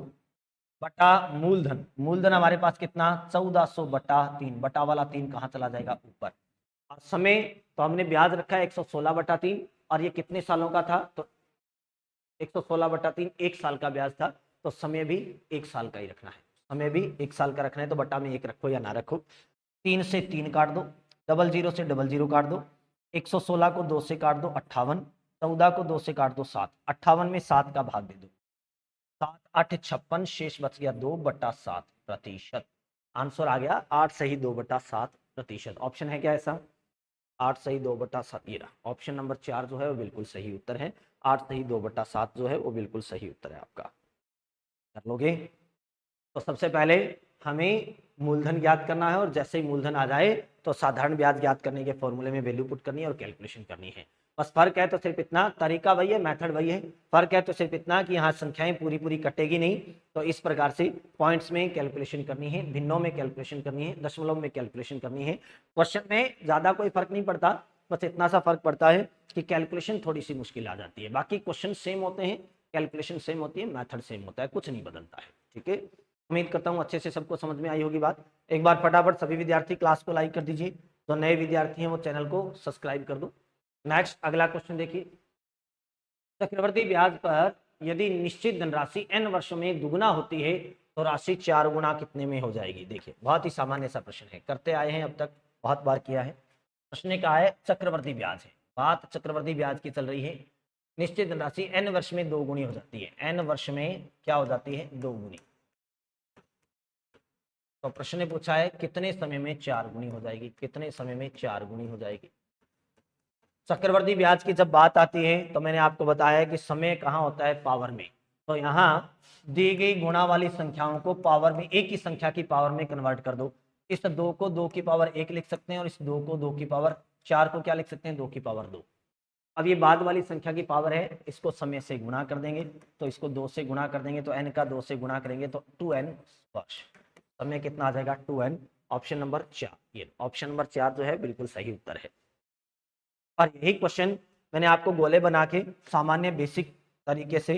बटा मूलधन, मूलधन हमारे पास कितना 1400 बटा 3, बटा वाला 3 कहाँ चला जाएगा ऊपर। और समय तो हमने ब्याज रखा है 116 बटा 3 और ये कितने सालों का था, तो 116 बटा 3 1 साल का ब्याज था, तो समय भी 1 साल का ही रखना है, समय भी 1 साल का रखना है, तो बटा में 1 रखो या ना रखो। 3 से 3 काट दो, 00 से 00 काट दो, 116 को 2 से काट दो 58, 14 को 2 से काट दो 7, 58 में 7 का भाग दे दो, 7 8 56, शेष बच गया 2 बटा 7 प्रतिशत। आंसर आ गया 8 सही 2 बटा 7 प्रतिशत। ऑप्शन है क्या ऐसा, 8 सही 2 बटा 7, ये रहा ऑप्शन नंबर 4 जो है वो बिल्कुल सही उत्तर है। 8 सही 2 बटा 7 जो है वो बिल्कुल सही उत्तर है आपका। कर लोगे, तो सबसे पहले हमें मूलधन ज्ञात करना है और जैसे ही मूलधन आ जाए तो साधारण ब्याज ज्ञात करने के फॉर्मूले में वैल्यू पुट करनी है और कैलकुलेशन करनी है। बस फर्क है तो सिर्फ इतना, तरीका वही है, मेथड वही है, फर्क है तो सिर्फ इतना कि यहाँ संख्याएं पूरी पूरी कटेगी नहीं, तो इस प्रकार से पॉइंट्स में कैलकुलेशन करनी है, भिन्नों में कैलकुलेशन करनी है, दशमलव में कैलकुलेशन करनी है। क्वेश्चन में ज्यादा कोई फर्क नहीं पड़ता, बस इतना सा फर्क पड़ता है कि कैलकुलेशन थोड़ी सी मुश्किल आ जाती है, बाकी क्वेश्चन सेम होते हैं, कैलकुलेशन सेम होती है, मैथड सेम होता है, कुछ नहीं बदलता है। ठीक है, उम्मीद करता हूँ अच्छे से सबको समझ में आई होगी बात। एक बार फटाफट सभी विद्यार्थी क्लास को लाइक कर दीजिए, जो नए विद्यार्थी हैं वो चैनल को सब्सक्राइब कर दो। नेक्स्ट अगला क्वेश्चन देखिए, चक्रवर्ती ब्याज पर यदि निश्चित धनराशि n वर्षों में दुगुना होती है तो राशि 4 गुना कितने में हो जाएगी। देखिए बहुत ही सामान्य सा प्रश्न है, करते आए हैं अब तक, बहुत बार किया है। प्रश्न ने कहा है चक्रवर्ती ब्याज है, बात चक्रवर्ती ब्याज की चल रही है, निश्चित धनराशि n वर्ष में 2 गुनी हो जाती है, n वर्ष में क्या हो जाती है 2 गुनी। तो प्रश्न ने पूछा है कितने समय में 4 गुनी हो जाएगी, कितने समय में 4 गुनी हो जाएगी। चक्रवर्ती ब्याज की जब बात आती है तो मैंने आपको बताया कि समय कहाँ होता है पावर में, तो यहाँ दी गई गुणा वाली संख्याओं को पावर में, एक ही संख्या की पावर में कन्वर्ट कर दो। इस 2 को 2 की पावर 1 लिख सकते हैं और इस 2 को 2 की पावर 4 को क्या लिख सकते हैं 2 की पावर 2। अब ये बाद वाली संख्या की पावर है, इसको समय से गुणा कर देंगे, तो इसको 2 से गुणा कर देंगे तो n का 2 से गुणा करेंगे तो 2n वर्ष, समय कितना आ जाएगा 2n। ऑप्शन नंबर 4, ये ऑप्शन नंबर 4 जो है बिल्कुल सही उत्तर है। और यही क्वेश्चन मैंने आपको गोले बना के सामान्य बेसिक तरीके से,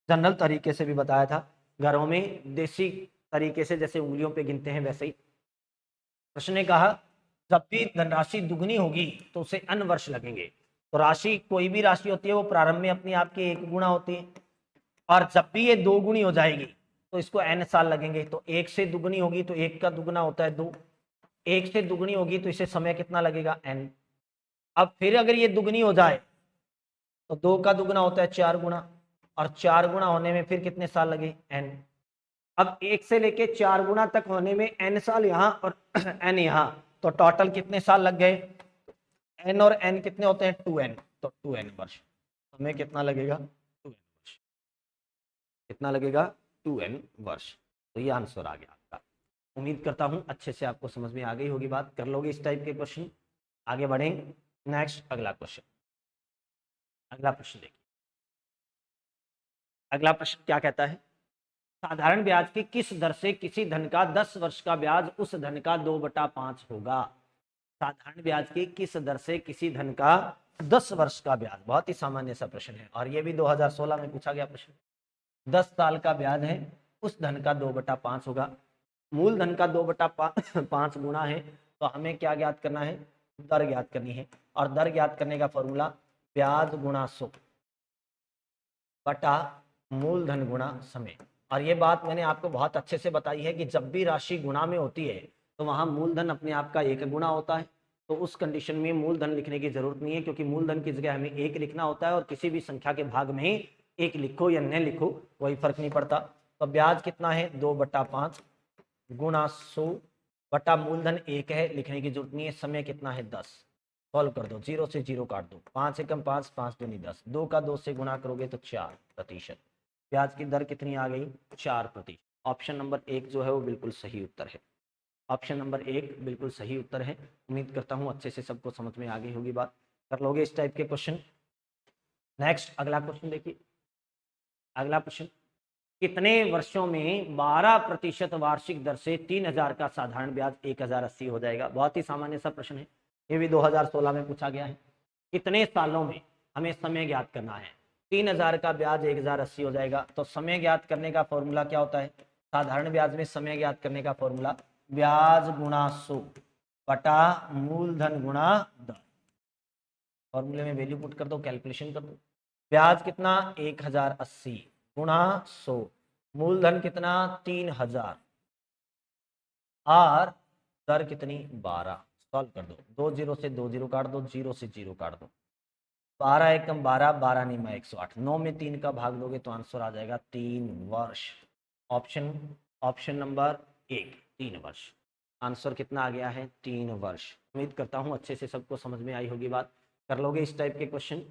जनरल तरीके से भी बताया था, घरों में देसी तरीके से जैसे उंगलियों पे गिनते हैं वैसे ही। प्रश्न ने कहा जब भी धनराशि दुगनी होगी तो उसे n वर्ष लगेंगे। तो राशि कोई भी राशि होती है वो प्रारंभ में अपने आप के 1 गुना होती है, और जब भी ये 2 गुनी हो जाएगी तो इसको n साल लगेंगे। तो 1 से दुगनी होगी तो 1 का दुगना होता है 2, 1 से दुगनी होगी तो इसे समय कितना लगेगा n। अब फिर अगर ये दुगनी हो जाए तो 2 का दुगना होता है 4 गुना, और 4 गुना होने में फिर कितने साल लगे n। अब 1 से लेके 4 गुना तक होने में n साल यहाँ और n यहाँ, तो टोटल कितने साल लग गए, n और n कितने होते हैं 2n, तो 2n वर्ष। हमें कितना लगेगा 2n वर्ष, कितना लगेगा 2n वर्ष। तो ये आंसर आ गया आपका। उम्मीद करता हूं अच्छे से आपको समझ में आ गई होगी बात, कर लोगे इस टाइप के क्वेश्चन। आगे बढ़ें, नेक्स्ट अगला क्वेश्चन, अगला प्रश्न देखिए, अगला प्रश्न क्या कहता है, साधारण ब्याज की किस दर से किसी धन का 10 वर्ष का ब्याज उस धन का 2/5 होगा। साधारण ब्याज की किस दर से किसी धन का 10 वर्ष का ब्याज, बहुत ही सामान्य सा प्रश्न है और ये भी 2016 में पूछा गया प्रश्न। 10 साल का ब्याज है, उस धन का 2/5 होगा, मूलधन का 2/5 गुना है, तो हमें क्या ज्ञात करना है, दर ज्ञात करनी है। और दर ज्ञात करने का फॉर्मूला ब्याज गुणा 100 बटा मूलधन गुणा समय। और ये बात मैंने आपको बहुत अच्छे से बताई है कि जब भी राशि गुणा में होती है तो वहां मूलधन अपने आप का 1 गुना होता है, तो उस कंडीशन में मूलधन लिखने की जरूरत नहीं है, क्योंकि मूलधन की जगह हमें 1 लिखना होता है और किसी भी संख्या के भाग में 1 लिखो या न लिखो कोई फर्क नहीं पड़ता। तो ब्याज कितना है 2/5 गुणा 100 बटा मूलधन 1 है, लिखने की जरूरत नहीं है। समय कितना है 10, सॉल्व कर दो, 0 से 0 काट दो, 5 एकम 5, 5 दूनी 10, 2 का 2 से गुणा करोगे तो 4%। ब्याज की दर कितनी आ गई 4%। ऑप्शन नंबर 1 जो है वो बिल्कुल सही उत्तर है, ऑप्शन नंबर 1 बिल्कुल सही उत्तर है। उम्मीद करता हूँ अच्छे से सबको समझ में आ गई होगी बात, कर लोगे इस टाइप के क्वेश्चन। नेक्स्ट अगला क्वेश्चन देखिए, अगला प्रश्न, कितने वर्षों में 12% वार्षिक दर से 3000 का साधारण ब्याज 1080 हो जाएगा। बहुत ही सामान्य सा प्रश्न है, ये भी 2016 में पूछा गया है। कितने सालों में हमें समय ज्ञात करना है। 3000 का ब्याज 1080 हो जाएगा, तो समय ज्ञात करने का फॉर्मूला क्या होता है। साधारण ब्याज में समय ज्ञात करने का फॉर्मूला ब्याज गुणा 100 बटा मूलधन गुणा दर। फॉर्मूले में वैल्यू पुट कर दो, कैलकुलेशन कर दो। ब्याज कितना 1080 गुणा 100, मूलधन कितना 3000 और दर कितनी 12। सॉल्व कर दो, 2 जीरो से 2 जीरो काट दो, 0 से 0 काट दो। 12 एकम 12, 12 नहीं 108, 9 में 3 का भाग दोगे तो आंसर आ जाएगा 3 वर्ष। ऑप्शन नंबर 1 3 वर्ष। आंसर कितना आ गया है 3 वर्ष। उम्मीद करता हूँ अच्छे से सबको समझ में आई होगी बात। कर लोगे इस टाइप के क्वेश्चन।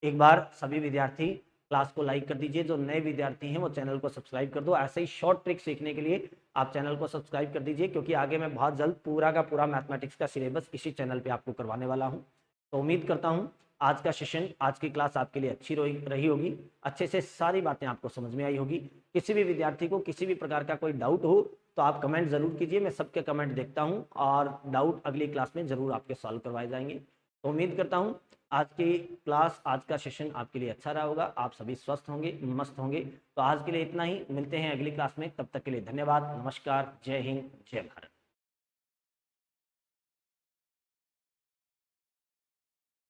एक बार सभी विद्यार्थी क्लास को लाइक कर दीजिए, जो नए विद्यार्थी हैं वो चैनल को सब्सक्राइब कर दो। ऐसे ही शॉर्ट ट्रिक सीखने के लिए आप चैनल को सब्सक्राइब कर दीजिए, क्योंकि आगे मैं बहुत जल्द पूरा का पूरा मैथमेटिक्स का सिलेबस इसी चैनल पे आपको करवाने वाला हूँ। तो उम्मीद करता हूँ आज का सेशन, आज की क्लास आपके लिए अच्छी रही होगी, अच्छे से सारी बातें आपको समझ में आई होगी। किसी भी विद्यार्थी को किसी भी प्रकार का कोई डाउट हो तो आप कमेंट जरूर कीजिए, मैं सबके कमेंट देखता हूँ और डाउट अगली क्लास में जरूर आपके सॉल्व करवाए जाएंगे। तो उम्मीद करता हूँ आज की क्लास, आज का सेशन आपके लिए अच्छा रहा होगा, आप सभी स्वस्थ होंगे, मस्त होंगे। तो आज के लिए इतना ही, मिलते हैं अगली क्लास में, तब तक के लिए धन्यवाद, नमस्कार, जय हिंद, जय भारत।